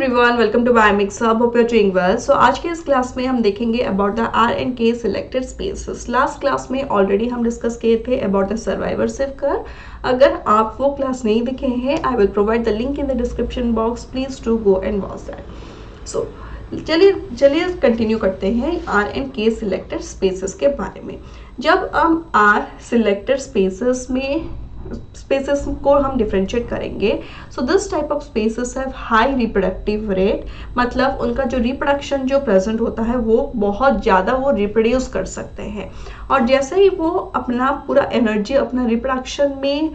Everyone, welcome to Biomix Hub. Hope you are doing well. So आज के इस class में हम देखेंगे अबाउट द आर एंड के सिलेक्टेड स्पेसेस। लास्ट क्लास में ऑलरेडी हम डिस्कस किए थे अबाउट द सर्वाइवर्सिव कर्व। अगर आप वो क्लास नहीं देखे हैं, I will provide the link in the description box, please to go and watch that. So चलिए कंटिन्यू करते हैं आर एंड के सिलेक्टेड स्पेसेस के बारे में। जब हम आर सिलेक्टेड स्पेसेस को हम डिफ्रेंशिएट करेंगे, so this type of spaces have high reproductive rate, मतलब उनका जो रिप्रोडक्शन जो प्रेजेंट होता है वो बहुत ज़्यादा वो रिप्रोड्यूस कर सकते हैं। और जैसे ही वो अपना पूरा एनर्जी अपना रिप्रोडक्शन में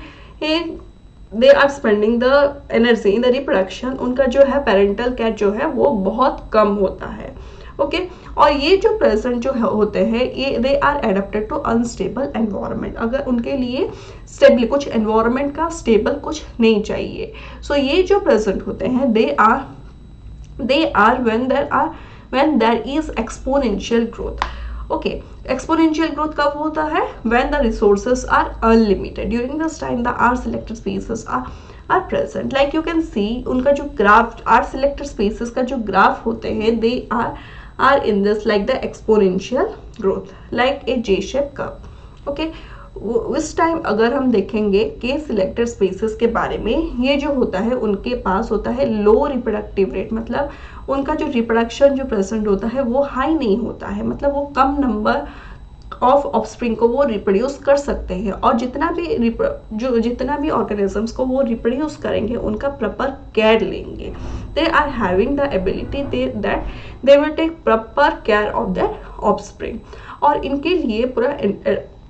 they are spending the energy in the reproduction, उनका जो है पेरेंटल केयर जो है वो बहुत कम होता है। ओके और ये जो प्रेजेंट जो होते हैं ये they are adapted to unstable environment. अगर उनके लिए स्टेबल कुछ एनवायरनमेंट का स्टेबल कुछ नहीं चाहिए, सो ये जो प्रेजेंट होते हैं they are when there is exponential growth. Okay, exponential growth कब होता है? When the resources are unlimited. During this time the are selected species are present. Like you can see उनका जो ग्राफ आर सिलेक्टेड स्पेसेस का जो graph होते हैं दे are in this like the exponential growth like a J-shaped curve। okay, उस time अगर हम देखेंगे के सिलेक्टेड स्पेसेस के बारे में, ये जो होता है उनके पास होता है लो रिप्रोडक्टिव रेट, मतलब उनका जो रिप्रोडक्शन जो प्रेजेंट होता है वो हाई नहीं होता है, मतलब वो कम नंबर ऑफ ऑफस्प्रिंग को वो रिप्रोड्यूस कर सकते हैं। और जितना भी ऑर्गेनिजम्स को वो रिप्रोड्यूस करेंगे उनका प्रॉपर केयर लेंगे। They are having the ability that they will take proper care of that offspring. और इनके लिए पूरा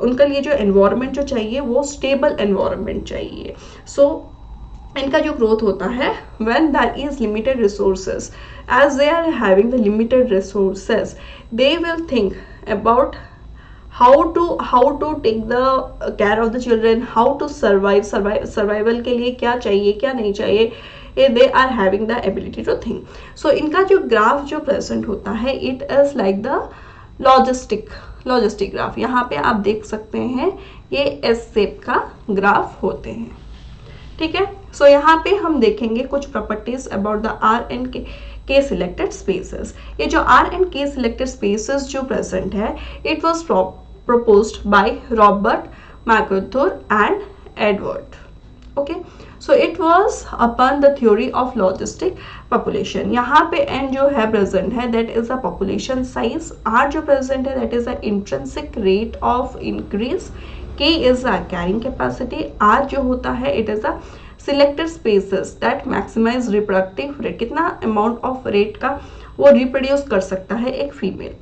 उनके लिए जो एनवायरनमेंट जो चाहिए वो स्टेबल एनवायरनमेंट चाहिए। सो इनका जो ग्रोथ होता है when there is limited resources, as they are having the limited resources, they will think about how to take the care of the children, how to survival के लिए क्या चाहिए क्या नहीं चाहिए, they are having the ability to think। so इनका जो graph जो प्रेजेंट होता है it is like the logistic graph. यहाँ पे आप देख सकते हैं ये एस शेप का ग्राफ होते हैं, ठीक है। सो यहाँ पे हम देखेंगे कुछ properties about the are and के सिलेक्टेड स्पेसेस। ये जो आर एंड के सिलेक्टेड स्पेसेस जो प्रेजेंट है it was proposed by Robert MacArthur and Edward। okay, so it was upon the theory of logistic population। यहाँ पे n जो है present है that is a population size, r जो present है that is a intrinsic rate of increase, k is a carrying capacity, r जो होता है it is a selected spaces that maximize reproductive rate, कितना amount of rate का वो reproduce कर सकता है एक female,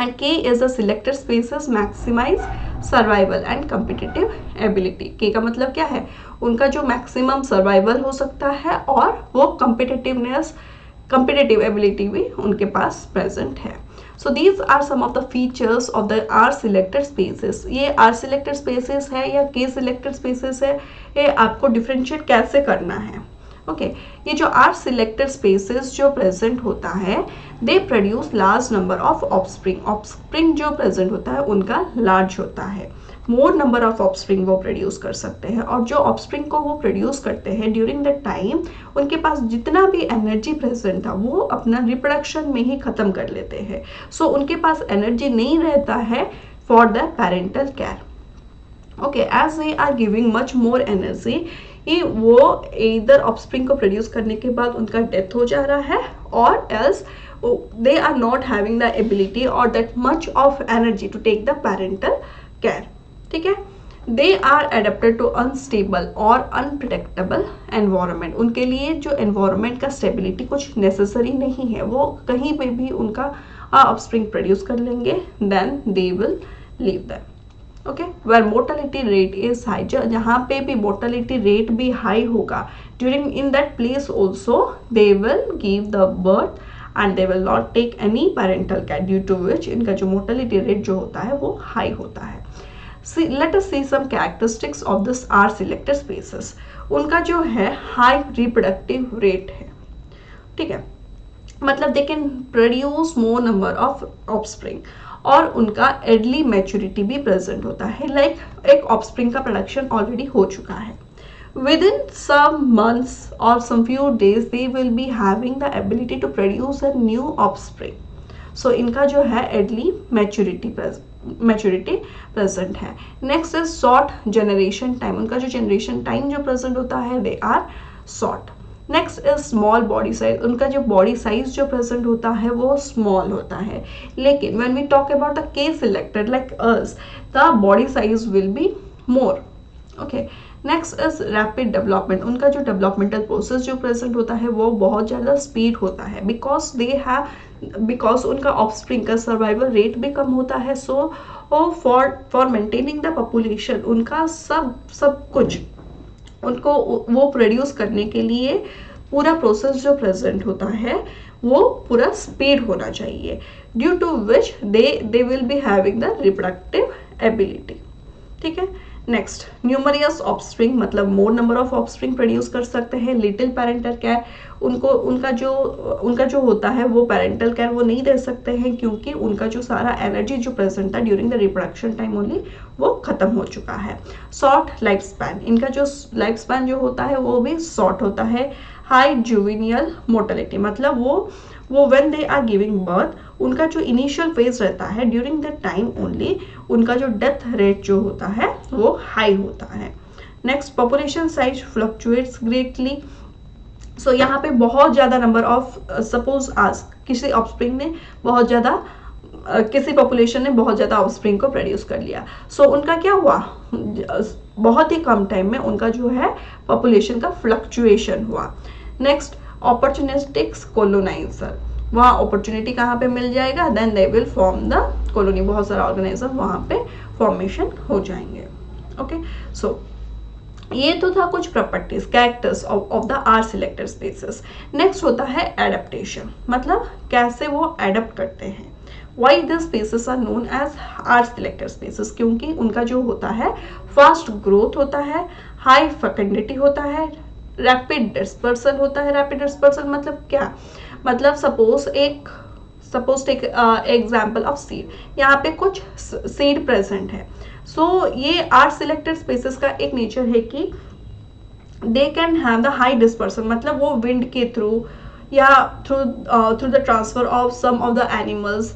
and K is the selected spaces maximize survival and competitive ability। K का मतलब क्या है? उनका जो maximum survival हो सकता है और वो competitive ability भी उनके पास present है। So these are some of the features of the R selected spaces। ये R selected spaces है या K selected spaces है, ये आपको differentiate कैसे करना है। ओके ये जो आर सिलेक्टेड स्पेसेस जो प्रेजेंट होता है they produce large number of offspring जो प्रेजेंट होता है उनका लार्ज होता है, मोर नंबर ऑफ ऑफस्प्रिंग वो प्रोड्यूस कर सकते हैं। और जो ऑफस्प्रिंग को वो प्रोड्यूस करते हैं ड्यूरिंग द टाइम उनके पास जितना भी एनर्जी प्रेजेंट था वो अपना रिप्रोडक्शन में ही खत्म कर लेते हैं। सो उनके पास एनर्जी नहीं रहता है for the parental care. Okay, as they are giving much more energy, ये वो इधर ऑफस्प्रिंग को प्रोड्यूस करने के बाद उनका डेथ हो जा रहा है, और else they are not having the ability और that much of energy to take the parental care, ठीक है। They are adapted to unstable और अनप्रिडिक्टेबल एनवायरनमेंट। उनके लिए जो एनवायरनमेंट का स्टेबिलिटी कुछ नेसेसरी नहीं है, वो कहीं पे भी उनका ऑफस्प्रिंग प्रोड्यूस कर लेंगे, then they will leave them. Okay, where mortality rate is high, जहाँ पे भी मोर्टेलिटी रेट भी हाई होगा during in that place also they will give the birth and they will not take any parental care, due to which इनका जो mortality rate जो होता है वो हाई होता है। Let us see some characteristics of this R selected spaces. उनका जो है हाई रिप्रोडक्टिव रेट है, ठीक है, मतलब they can produce more number of offspring, और उनका अर्ली मैच्योरिटी भी प्रेजेंट होता है, लाइक एक ऑफस्प्रिंग का प्रोडक्शन ऑलरेडी हो चुका है। within some months or some few days they will be having the ability to produce a new offspring. सो इनका जो है अर्ली मैच्योरिटी प्रेजेंट है. Next is short generation time. उनका जो जनरेशन टाइम जो प्रेजेंट होता है they are short. Next is small body size. उनका जो बॉडी साइज जो प्रेजेंट होता है वो स्मॉल होता है. लेकिन when we talk about the case selected like us, the body size will be more. Okay. Next is rapid development. उनका जो डेवलपमेंटल प्रोसेस जो प्रेजेंट होता है वो बहुत ज़्यादा स्पीड होता है बिकॉज उनका ऑफस्प्रिंग का सर्वाइवल रेट भी कम होता है. So for maintaining the population उनका सब कुछ उनको वो प्रोड्यूस करने के लिए पूरा प्रोसेस जो प्रेजेंट होता है वो पूरा स्पीड होना चाहिए, due to which they will be having the reproductive ability. ठीक है. नेक्स्ट, न्यूमरियस ऑफस्प्रिंग मतलब more number of offspring produce कर सकते हैं. Little parental care. उनका जो होता है वो पेरेंटल केयर वो नहीं दे सकते हैं क्योंकि उनका जो सारा एनर्जी जो प्रेजेंट था during the reproduction time only वो खत्म हो चुका है. Short life span. इनका जो लाइफ स्पैन जो होता है वो भी शॉर्ट होता है. हाई जुवेनियल मोर्टेलिटी मतलब वो when they are giving birth उनका जो इनिशियल फेज रहता है ड्यूरिंग द टाइम ओनली उनका जो डेथ रेट जो होता है वो हाई होता है. Next, population size fluctuates greatly. So यहाँ पे बहुत ज़्यादा नंबर ऑफ सपोज आज किसी ऑफस्प्रिंग ने बहुत ज़्यादा किसी पॉपुलेशन ने बहुत ज़्यादा ऑफस्प्रिंग को प्रोड्यूस कर लिया. सो उनका क्या हुआ, बहुत ही कम टाइम में उनका जो है पॉपुलेशन का फ्लक्चुएशन हुआ. Next, opportunistic colonizer. वहाँ अपॉर्चुनिटी कहाँ पे मिल जाएगा, then they will form the colony. बहुत सारा ऑर्गेनिज्म वहाँ पे फॉर्मेशन हो जाएंगे. ओके. सो ये तो था कुछ properties characters of the are selected species. Next होता है एडेप्टेशन मतलब कैसे वो एडप्ट करते हैं. Why the species are known as R selected species क्योंकि उनका जो होता है फास्ट ग्रोथ होता है, हाई फर्टिलिटी होता है, रैपिड डिस्पर्सल होता है. रैपिड डिस्पर्सल मतलब क्या, मतलब suppose take example of seed. यहाँ पे कुछ सीड प्रेजेंट है. सो ये आर सिलेक्टेड स्पीसीज का एक नेचर है कि they can have the high dispersal मतलब वो विंड के थ्रू या through the transfer of some of the animals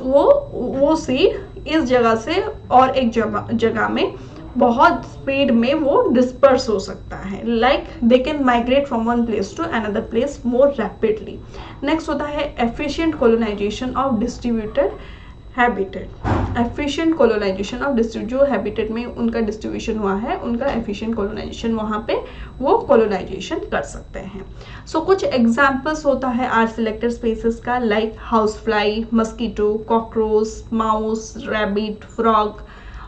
वो सीड इस जगह से और एक जगह में बहुत स्पीड में वो डिस्पर्स हो सकता है. Like they can migrate from one place to another place more rapidly. Next होता है efficient colonization of distributed habitat. Efficient colonization of जो हैबिटेट में उनका डिस्ट्रीब्यूशन हुआ है उनका एफिशिएंट कोलोनाइजेशन वहाँ पे वो कोलोनाइजेशन कर सकते हैं. सो कुछ एग्जाम्पल्स होता है आर सिलेक्टेड स्पीसीज का like house fly, mosquito, cockroach, mouse, rabbit, frog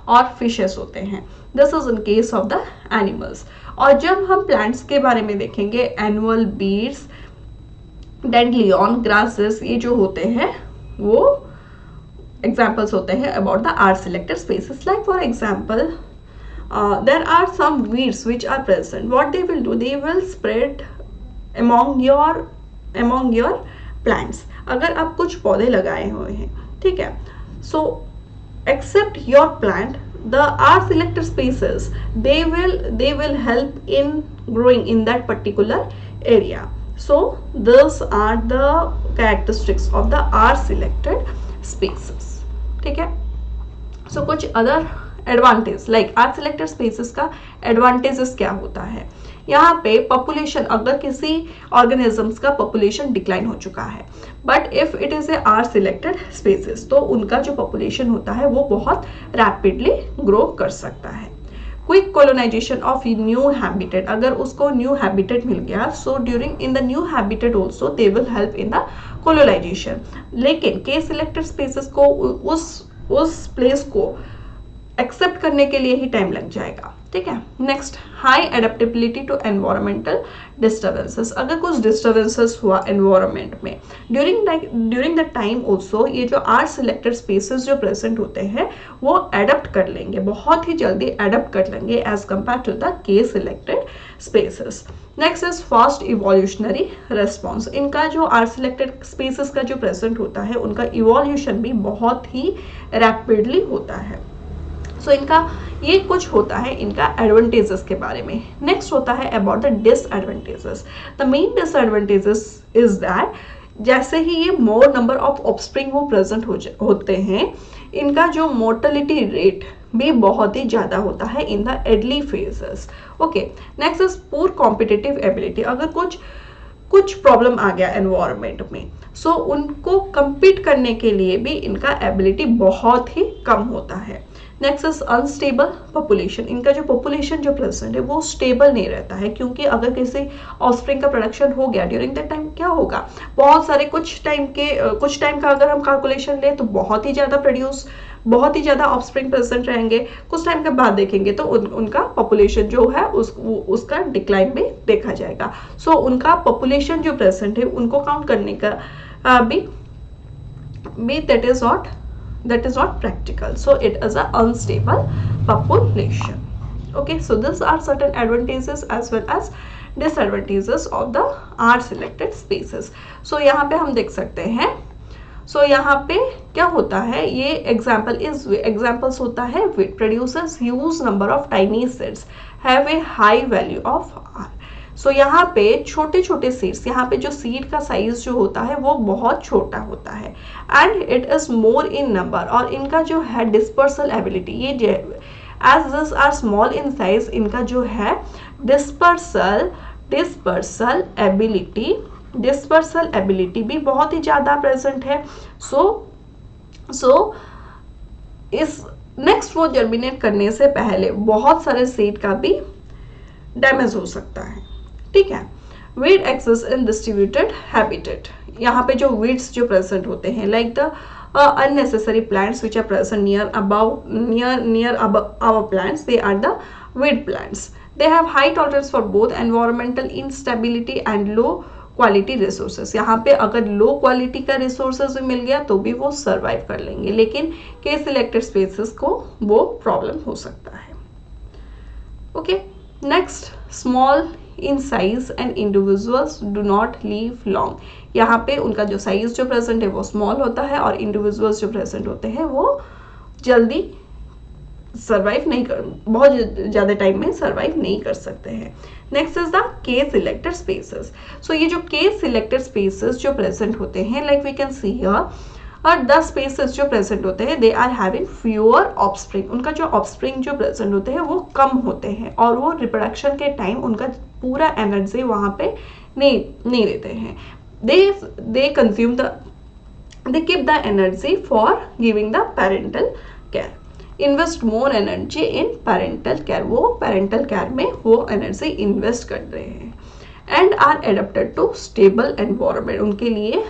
और फिशेस होते हैं. This is in case of the animals. और जब हम प्लांट्स के बारे में देखेंगे एनुअल बीड्स, डेंडलियन, ग्रासेस ये जो होते हैं वो examples होते हैं about the R selected species. Like for example, there are some weeds which are present. What they will do, they will spread among your plants. अगर आप कुछ पौधे लगाए हुए हैं, ठीक है, so except your plant, the R selected species they will help in growing in that particular area. So those are the characteristics of the R selected species. ठीक है. सो कुछ other advantage like R selected species का advantages क्या होता है. यहाँ पे population अगर किसी ऑर्गेनिजम्स का पॉपुलेशन डिक्लाइन हो चुका है but if it is A R selected species तो उनका जो पॉपुलेशन होता है वो बहुत रैपिडली ग्रो कर सकता है. Quick colonization of new habitat. अगर उसको न्यू हैबिटेट मिल गया so during in the new habitat also they will help in the colonization. लेकिन के सिलेक्टेड स्पीसीज को उस प्लेस को एक्सेप्ट करने के लिए ही टाइम लग जाएगा. ठीक है. Next, high adaptability to environmental disturbances. अगर कुछ डिस्टर्बेंसेस हुआ एनवायरमेंट में ड्यूरिंग द टाइम ऑल्सो ये जो आर सिलेक्टेड स्पीसीज जो प्रेजेंट होते हैं वो एडप्ट कर लेंगे, बहुत ही जल्दी एडप्ट कर लेंगे as compare to the K selected species. Next is fast evolutionary response. इनका जो आर सिलेक्टेड स्पीसीज का जो प्रेजेंट होता है उनका इवोल्यूशन भी बहुत ही रैपिडली होता है. सो इनका ये कुछ होता है इनका एडवांटेजेस के बारे में। नेक्स्ट होता है about the disadvantages. The main disadvantages is that जैसे ही ये मोर नंबर ऑफ ऑफस्प्रिंग वो प्रेजेंट होते हैं, इनका जो मोर्टेलिटी रेट भी बहुत ही ज़्यादा होता है in the early phases. Okay, next is poor competitive ability. अगर कुछ प्रॉब्लम आ गया एनवायरनमेंट में, सो उनको compete करने के लिए भी इनका एबिलिटी बहुत ही कम होता है। Next is unstable population. इनका जो पॉपुलेशन जो प्रेजेंट है वो स्टेबल नहीं रहता है, क्योंकि अगर किसी ऑफस्प्रिंग का प्रोडक्शन हो गया ड्यूरिंग दैट टाइम क्या होगा, बहुत सारे कुछ टाइम का अगर हम कैलकुलेशन लें तो बहुत ही ज़्यादा ऑफस्प्रिंग प्रेजेंट रहेंगे। कुछ टाइम के बाद देखेंगे तो उनका पॉपुलेशन जो है उसका डिक्लाइन भी देखा जाएगा। सो उनका पॉपुलेशन जो प्रेजेंट है उनको काउंट करने का भी that is not practical, so it is an unstable population. Okay, so these are certain advantages as well as disadvantages of the R selected species. So यहाँ पे हम देख सकते हैं, so यहाँ पे क्या होता है, ये examples होता है wheat produces huge number of tiny seeds have a high value of R. सो यहाँ पे छोटे छोटे सीड्स, यहाँ पे जो सीड का साइज जो होता है वो बहुत छोटा होता है and it is more in number, और इनका जो है डिस्पर्सल एबिलिटी, ये as this are small in size, इनका जो है डिस्पर्सल एबिलिटी भी बहुत ही ज़्यादा प्रेजेंट है। सो इस नेक्स्ट वो जर्मिनेट करने से पहले बहुत सारे सीड का भी डैमेज हो सकता है। ठीक है, वीड एक्सेस इन डिस्ट्रीब्यूटेड हैबिटेट। यहाँ पे जो वीड्स जो प्रेजेंट होते हैं like the unnecessary plants which are present near our plants, they are the weed plants. They have high tolerance for both environmental instability and low quality resources. यहाँ पे अगर low quality का resources मिल गया तो भी वो सर्वाइव कर लेंगे, लेकिन के सिलेक्टेड स्पेसेस को वो प्रॉब्लम हो सकता है। Okay, next small in size and individuals do not live long. यहाँ पे उनका जो साइज जो प्रेजेंट है वो स्मॉल होता है और इंडिविजुअल्स जो प्रेजेंट होते हैं वो जल्दी सर्वाइव नहीं कर, बहुत ज़्यादा टाइम में सर्वाइव नहीं कर सकते हैं। Next is the K selected spaces. So ये जो के सिलेक्टेड स्पेसेस जो प्रेजेंट होते हैं, like we can see here, और 10 स्पेसेस जो प्रेजेंट होते हैं they are having fewer offspring. उनका जो ऑफस्प्रिंग जो प्रेजेंट होते हैं वो कम होते हैं और वो रिप्रोडक्शन के टाइम उनका पूरा एनर्जी वहाँ पे नहीं देते हैं। They consume they keep the energy for giving the parental care, invest more energy in parental care. वो पेरेंटल केयर में वो एनर्जी इन्वेस्ट कर रहे हैं and are adapted to stable environment. उनके लिए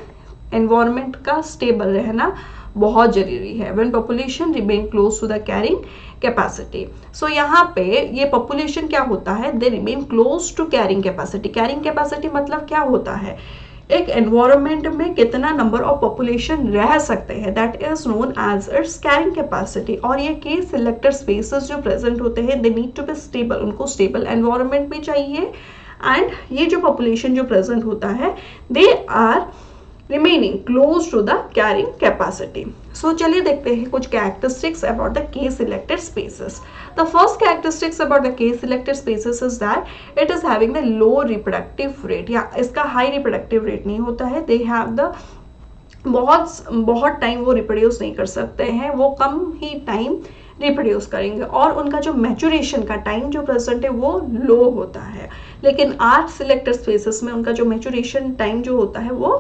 एनवायरनमेंट का स्टेबल रहना बहुत जरूरी है। When population remain close to the carrying capacity. So यहाँ पे ये पॉपुलेशन क्या होता है, they remain close to carrying capacity. Carrying capacity मतलब क्या होता है, एक एनवायरनमेंट में कितना नंबर ऑफ पॉपुलेशन रह सकते हैं, that is known as its carrying capacity. और ये के सिलेक्टेड स्पेसेस जो प्रेजेंट होते हैं they need to be stable, उनको स्टेबल एनवायरनमेंट भी चाहिए एंड ये जो पॉपुलेशन जो प्रेजेंट होता है they are remaining close to the carrying capacity. So चलिए देखते हैं कुछ characteristics about the K selected species. The first characteristics about the K selected species is that it is having the low reproductive rate. या इसका high reproductive rate नहीं होता है. They have the बहुत टाइम वो रिप्रोड्यूस नहीं कर सकते हैं, वो कम ही टाइम रिप्रोड्यूस करेंगे और उनका जो मैचुरेशन का टाइम जो प्रेजेंट है वो लो होता है। लेकिन आर्ट सिलेक्टेड स्पेसेस में उनका जो मैचुरेशन टाइम जो होता है वो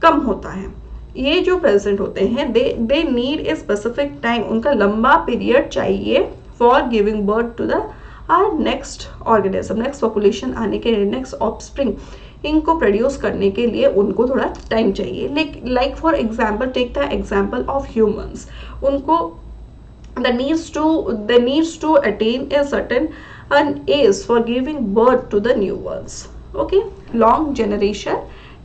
कम होता है। ये जो प्रेजेंट होते हैं they need a specific time, उनका लंबा पीरियड चाहिए for giving birth to the next organism, next population आने के लिए, नेक्स्ट ऑफस्प्रिंग इनको प्रोड्यूस करने के लिए उनको थोड़ा टाइम चाहिए। Like for example, take the example of humans, उनको the needs to attain a certain an age for giving birth to the new ones. Okay, long generation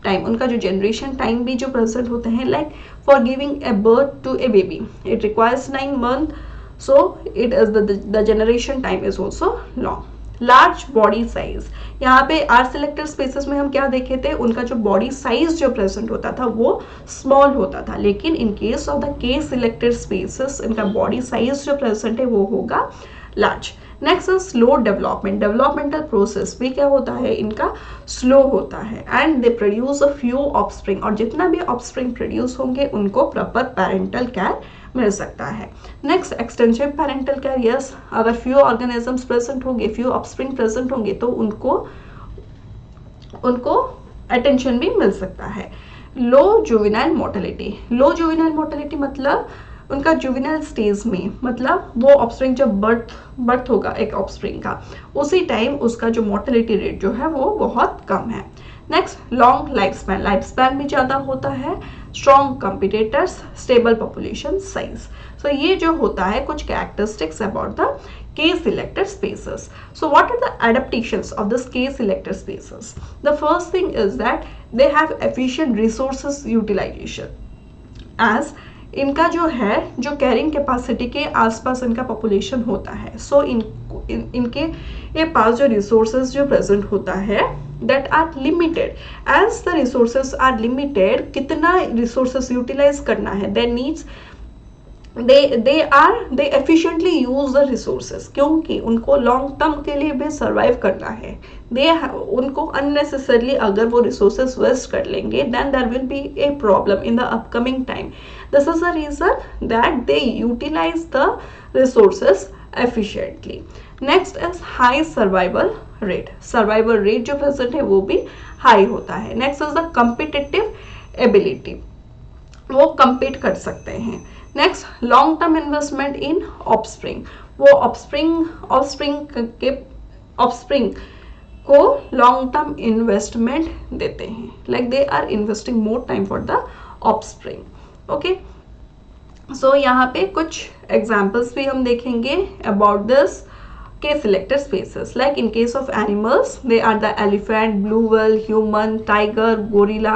time, उनका जो generation time भी जो present होते हैं, like for giving a birth to a baby it requires 9 months, so it is the generation time is also long. Large body size, यहाँ पे are selected spaces में हम क्या देखे थे, उनका जो बॉडी साइज जो प्रेजेंट होता था वो स्मॉल होता था, लेकिन इन case of the K selected spaces इनका बॉडी साइज जो प्रेजेंट है वो होगा लार्ज। नेक्स्ट है स्लो डेवलपमेंट, डेवलपमेंटल प्रोसेस भी क्या होता है इनका स्लो होता है, and they produce a few offspring, और जितना भी ऑफस्प्रिंग प्रोड्यूस होंगे उनको प्रॉपर पेरेंटल केयर मिल सकता है। Next extensive parental care, yes अगर फ्यू ऑर्गेनिजम्स प्रेजेंट होंगे, फ्यू ऑफस्प्रिंग प्रेजेंट होंगे तो उनको अटेंशन भी मिल सकता है। लो जुवेनाइल मोर्टेलिटी, लो जुवेनाइल मोर्टेलिटी मतलब उनका जुवेनाइल स्टेज में, मतलब वो ऑफस्प्रिंग जब बर्थ होगा एक ऑफस्प्रिंग का, उसी टाइम उसका जो मोर्टेलिटी रेट जो है वो बहुत कम है। Next long life span, life span भी ज़्यादा होता है। Strong competitors, stable population size. So ये जो होता है कुछ characteristics about the K selected spaces. So what are the adaptations of this K selected spaces? The first thing is that they have efficient resources utilization. As इनका जो है जो carrying capacity के आसपास इनका पॉपुलेशन होता है, सो इनके ये पास जो रिसोर्सेज जो प्रेजेंट होता है that are limited. As the resources are limited, कितना रिसोर्सेज यूटिलाइज करना है, there needs they efficiently use the resources, क्योंकि उनको लॉन्ग टर्म के लिए भी सर्वाइव करना है। उनको अननेसेसरली अगर वो रिसोर्सेज वेस्ट कर लेंगे then there will be a problem in the upcoming time. This is the reason that they utilize the resources efficiently. Next is high survival rate. Survival rate जो present है वो भी high होता है। Next is the competitive ability, वो compete कर सकते हैं। Next long term investment in offspring, वो ऑफस्प्रिंग को लॉन्ग टर्म इन्वेस्टमेंट देते हैं, like they are investing more time for the offspring. Okay, so यहाँ पे कुछ एग्जाम्पल्स भी हम देखेंगे about this K selected spaces. Like in case of animals, they are the elephant, blue whale, human, tiger, gorilla,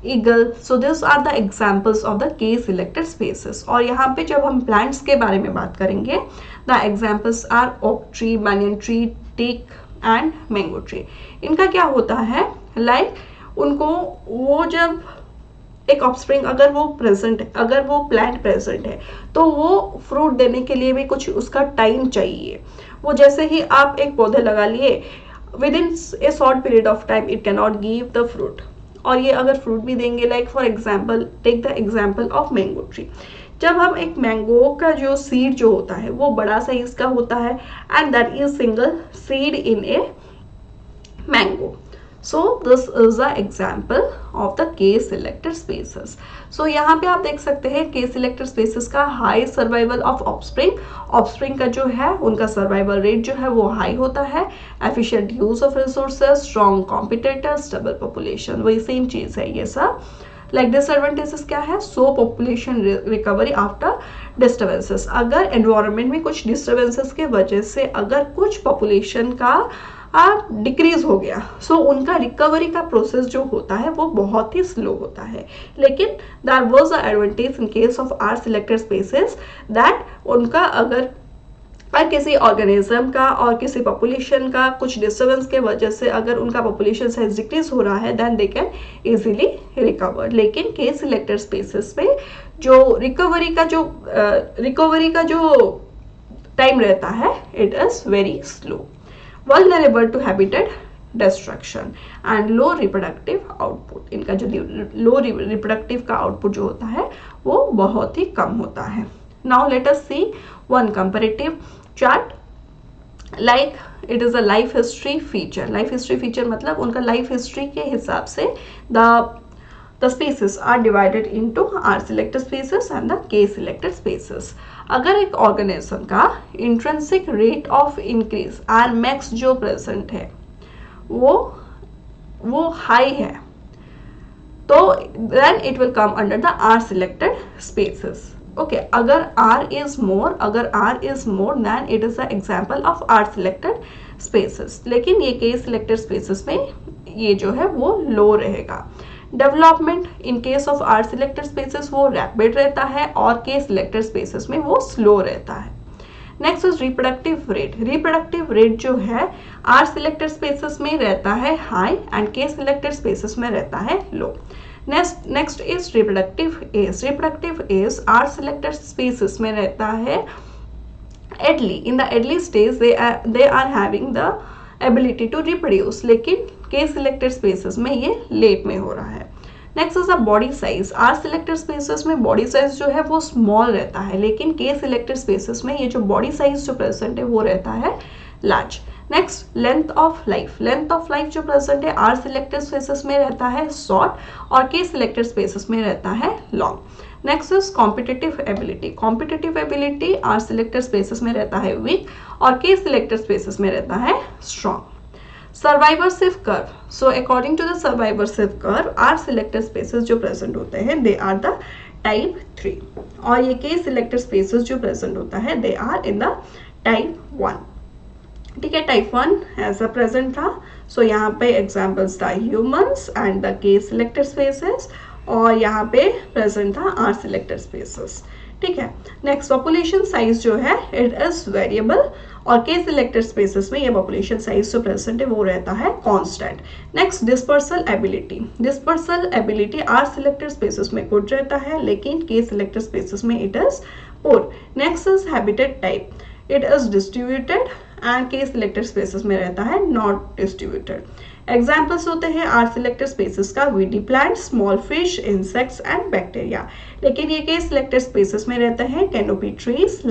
eagle. So these are the examples of the K selected spaces. और यहाँ पे जब हम plants के बारे में बात करेंगे, the examples are oak tree, banyan tree, teak and mango tree. इनका क्या होता है, like उनको वो जब एक ऑफस्प्रिंग अगर वो प्रेजेंट है, अगर वो प्लांट प्रेजेंट है तो वो फ्रूट देने के लिए भी कुछ उसका टाइम चाहिए। वो जैसे ही आप एक पौधे लगा लिए, within a short period of time it can not give the fruit, और ये अगर फ्रूट भी देंगे, like for example take the example of mango tree. जब हम एक मैंगो का जो सीड जो होता है वो बड़ा साइज का होता है, and that is single seed in a mango. So this is the example of the K selected spaces. So यहाँ पे आप देख सकते हैं K selected spaces का high survival of offspring. Offspring का जो है उनका survival rate जो है वो high होता है. Efficient use of resources, strong competitors, stable population. वही same चीज़ है ये सब. Like disadvantages क्या है? So population recovery after disturbances. अगर environment में कुछ disturbances के वजह से अगर कुछ population का डिक्रीज हो गया, सो उनका रिकवरी का प्रोसेस जो होता है वो बहुत ही स्लो होता है. लेकिन that was the advantage in case of R selected spaces, that उनका अगर किसी ऑर्गेनिज्म का और किसी पॉपुलेशन का कुछ डिस्टर्बेंस के वजह से अगर उनका पॉपुलेशन साइज डिक्रीज हो रहा है, then they can easily recover. लेकिन के सिलेक्टेड स्पेसेस में जो रिकवरी का जो टाइम रहता है, it is very slow. Vulnerable to habitat destruction and low reproductive output. इनका जो low reproductive का output जो होता है वो बहुत ही कम होता है. Now let us see one comparative chart. Like it is a life history feature. Life history feature मतलब उनका life history के हिसाब से the species are divided into R selected species and the K selected species. अगर एक organism का intrinsic rate of increase R max जो present है वो हाई है, तो then it will come under the are selected spaces. Okay, अगर R is more then it is the example of R selected spaces. लेकिन ये K selected spaces में ये जो है वो लो रहेगा. Development in case of R selected spaces वो रैपिड रहता है और के सिलेक्टेड स्पेसेस में वो स्लो रहता है. Next is reproductive rate. Reproductive rate जो है आर सिलेक्टेड स्पेसेस में रहता है हाई एंड के सिलेक्टेड स्पेसेस में रहता है low. Next is reproductive age. Reproductive age R selected spaces में रहता है early. In the early stage they are having the ability to reproduce, लेकिन के सिलेक्टेड स्पेसेस में ये लेट में हो रहा है। Next is a body size. R selected spaces में बॉडी साइज जो है वो स्मॉल रहता है, लेकिन के सिलेक्टेड स्पेसेस में ये जो बॉडी साइज जो प्रेजेंट है वो रहता है large. Next length of life. Length of life जो प्रेजेंट है आर सिलेक्टेड स्पेसेस में रहता है शॉर्ट और के सिलेक्टेड स्पेसेस में रहता है long. Next is competitive ability. Competitive ability R selected spaces में रहता है वीक और के सिलेक्टेड स्पेसेस में रहता है strong. Survivorship curve. So according to the survivorship curve R selected spaces जो प्रेजेंट होते हैं दे आर द टाइप 3 और ये के सिलेक्टेड स्पेसेस जो प्रेजेंट होता है they are in the type 1। ठीक है, टाइप 1 ऐसा प्रेजेंट था। सो यहाँ पे एग्जाम्पल्स था humans and the K selected spaces और यहाँ पे प्रेजेंट था आर सिलेक्टेड स्पेसेस। ठीक है, नेक्स्ट पॉपुलेशन साइज जो है इट इज वेरिएबल और के सिलेक्टेड स्पेसेस में ये पॉपुलेशन साइज जो प्रेजेंट है वो रहता है constant. Next dispersal ability. Dispersal ability R selected spaces में गुड रहता है, लेकिन के सिलेक्टेड स्पेसेस में it is poor. Next is habitat type. It is distributed and के सिलेक्टेड स्पेसेस में रहता है नॉट डिस्ट्रीब्यूटेड। एग्जाम्पल्स होते हैं आर सिलेक्टेड स्पेसेस का weedy plant, small fish, insects and bacteria, लेकिन ये के सिलेक्टेड स्पेसेस में रहते हैं canopy trees,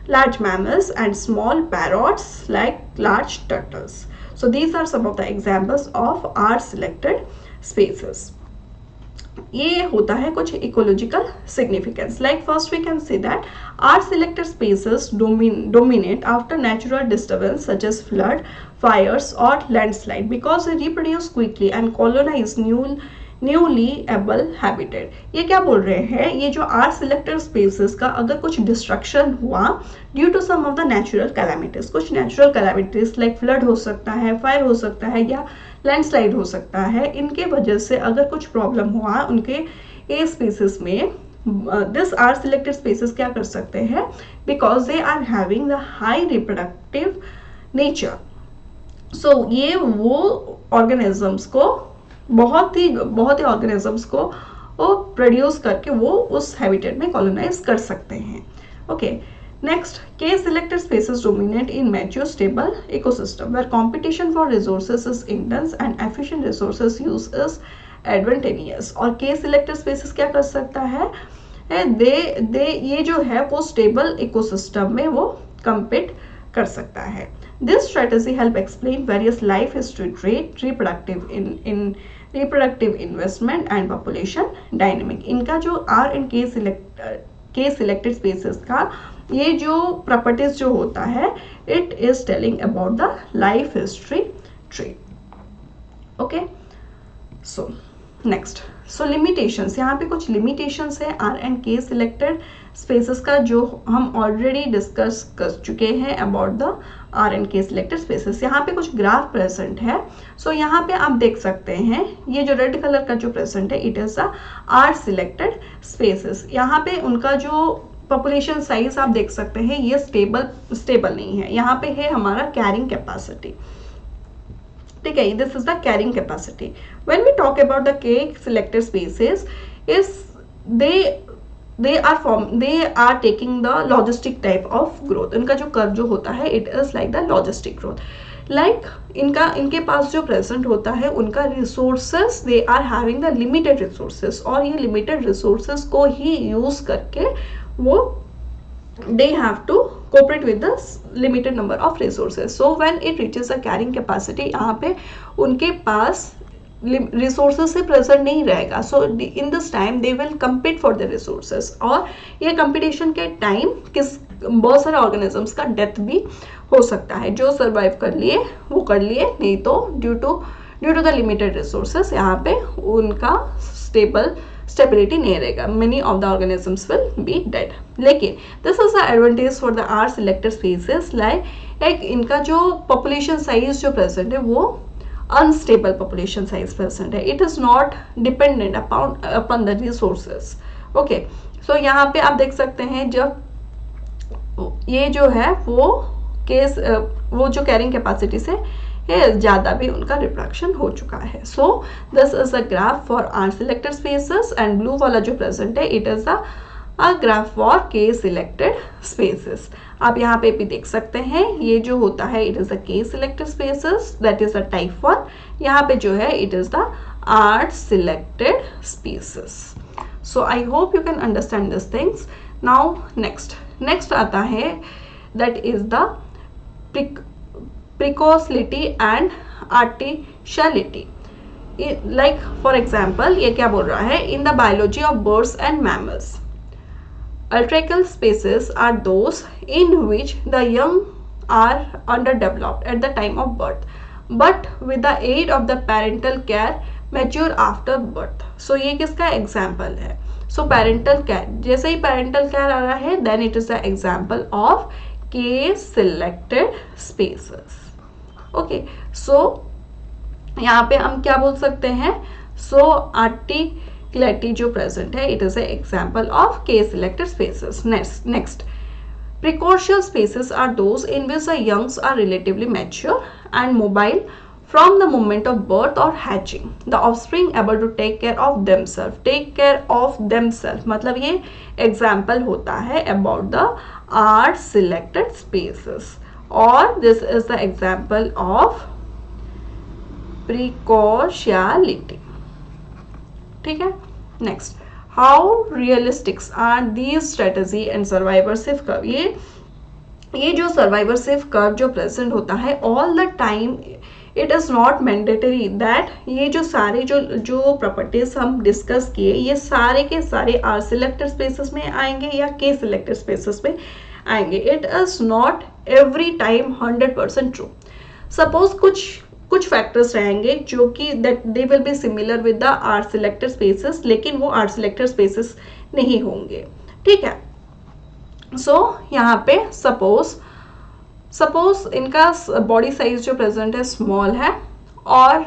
large mammals and small parrots like large turtles. So these are some of the examples of R selected spaces. ये होता है कुछ ecological significance. Like first we can see that R selected spaces dominate after natural disturbance such as flood, fires or landslide because they reproduce quickly and colonize newly able habitat. ये क्या बोल रहे हैं, ये जो आर सिलेक्टेड स्पेसेस का अगर कुछ डिस्ट्रक्शन हुआ due to some of the natural calamities, कुछ नेचुरल कैलामिटीज लाइक फ्लड हो सकता है, फायर हो सकता है या लैंडस्लाइड हो सकता है, इनके वजह से अगर कुछ प्रॉब्लम हुआ उनके ए स्पेसेस में, दिस आर सिलेक्टेड स्पेसेस क्या कर सकते हैं because they are having the high reproductive nature. So ये वो ऑर्गेनिजम्स को बहुत ही ऑर्गेनिजम्स को प्रोड्यूस करके वो उस हैबिटेट में कॉलोनाइज कर सकते हैं। Okay, next K selected spaces dominate in mature stable ecosystem where competition for resources is intense and efficient resources use is advantageous. और के सिलेक्टेड स्पेसेस क्या कर सकता है, ये जो है वो स्टेबल इकोसिस्टम में वो कम्पीट कर सकता है। This strategy help explain various life history trait, reproductive investment and population dynamic. इनका जो R and K selected spaces का ये जो properties जो होता है it is telling about the life history trait. Okay, so next, so limitations, यहाँ पे कुछ limitations है R and K selected spaces का जो हम ऑलरेडी डिस्कस कर चुके हैं अबाउट द आर एंड के सिलेक्टेड स्पेसेस। यहाँ पे कुछ ग्राफ प्रेजेंट है। सो यहाँ पे आप देख सकते हैं ये जो रेड कलर का जो प्रेजेंट है it is the are selected spaces. यहाँ पे उनका जो पॉपुलेशन साइज आप देख सकते हैं ये स्टेबल नहीं है। यहाँ पे है हमारा कैरिंग कैपेसिटी। ठीक है, this is the carrying capacity. When we talk about the K selected species is they are taking the logistic type of growth. इनका जो कर्व जो होता है it is like the logistic growth. like इनके पास जो present होता है उनका resources, they are having the limited resources और ये limited resources को ही यूज करके वो they have to cooperate with the limited number of resources. So when it reaches a carrying capacity यहाँ पे उनके पास रिसोर्सेज से प्रेजेंट नहीं रहेगा। So in this time they will compete for the resources और ये कंपटीशन के टाइम बहुत सारे ऑर्गेनिजम्स का डेथ भी हो सकता है। जो सर्वाइव कर लिए वो कर लिए, नहीं तो due to the limited resources यहाँ पे उनका स्टेबिलिटी नहीं रहेगा। Many of the organisms will be dead. लेकिन this is the advantage for the are selected species. Like इनका जो पॉपुलेशन साइज जो प्रेजेंट है वो अनस्टेबल पॉपुलेशन साइज प्रेजेंट है। It is not dependent upon the resources. Okay, so यहाँ पे आप देख सकते हैं जब ये जो है वो केस वो जो कैरिंग कैपेसिटी से ज़्यादा भी उनका रिप्रोडक्शन हो चुका है. So this is a graph for R selected spaces and blue वाला जो प्रेजेंट है it is a graph for K selected spaces. आप यहाँ पे भी देख सकते हैं ये जो होता है it is the K selected spaces, that is the type 1. यहाँ पे जो है it is the are selected spaces. So I hope you can understand this things. Now next आता है that is the precocity and artificiality. Like for example ये क्या बोल रहा है, in the biology of birds and mammals altracial species are those in which the young are underdeveloped at the time of birth but with the aid of the parental care mature after birth. So ये किसका example है? So parental care, जैसे ही parental care आ रहा है then it is the example of case selected species. Okay, so यहाँ पे हम क्या बोल सकते हैं, सो आर्टिकुलेटी जो प्रेजेंट है it is a example of K selected species. Next precocial species are those in which the youngs are relatively mature and mobile from the moment of birth और hatching, the offspring able to take care of themself. मतलब ये example होता है about the are selected species. Or this is the example of precautionality. ठीक है. Next, how realistic are these strategy and survivorship curve. ये जो survivorship curve जो present होता है all the time it is not mandatory that ये जो सारे जो properties हम discuss किए ये सारे के सारे R selected spaces में आएंगे या K selected spaces में आएंगे. It is not every time 100% true. Suppose कुछ फैक्टर्स रहेंगे जो कि that they will be similar with the are selected spaces, लेकिन वो आर सिलेक्टेड स्पेसेस नहीं होंगे. ठीक है. सो यहाँ पे सपोज इनका बॉडी साइज जो प्रेजेंट है स्मॉल है और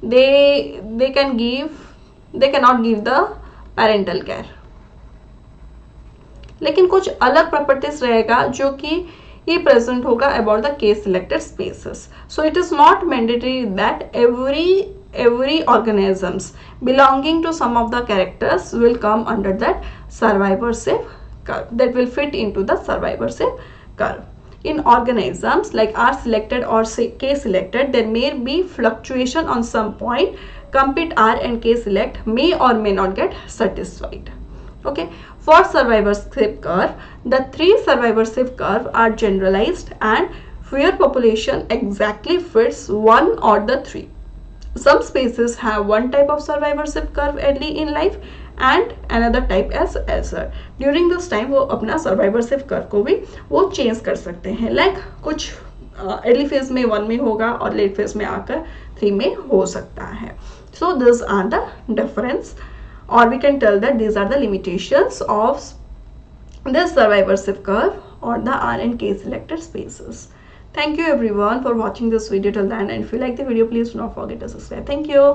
they can not give the parental care, लेकिन कुछ अलग प्रॉपर्टीज रहेगा जो कि ये प्रेजेंट होगा about the case selected spaces. So it is not mandatory that every organisms belonging to some of the characters will come under that survivorship curve, that will fit into the survivorship curve. In organisms like R selected or K selected, there may be fluctuation on some point. Compete R and K select may or may not get satisfied. Okay, for survivorship curve, the three survivorship curve are generalized and where population exactly fits one or the three. Some species have one type of survivorship curve early in life and another type as elsewhere. During this time वो अपना survivorship curve को भी वो change कर सकते हैं. Like कुछ early phase में 1 में होगा और late phase में आकर 3 में हो सकता है. So these are the difference, or we can tell that these are the limitations of this survivorship curve or the R and K selected spaces. Thank you everyone for watching this video till the end, and if you like the video please do not forget to subscribe. Thank you.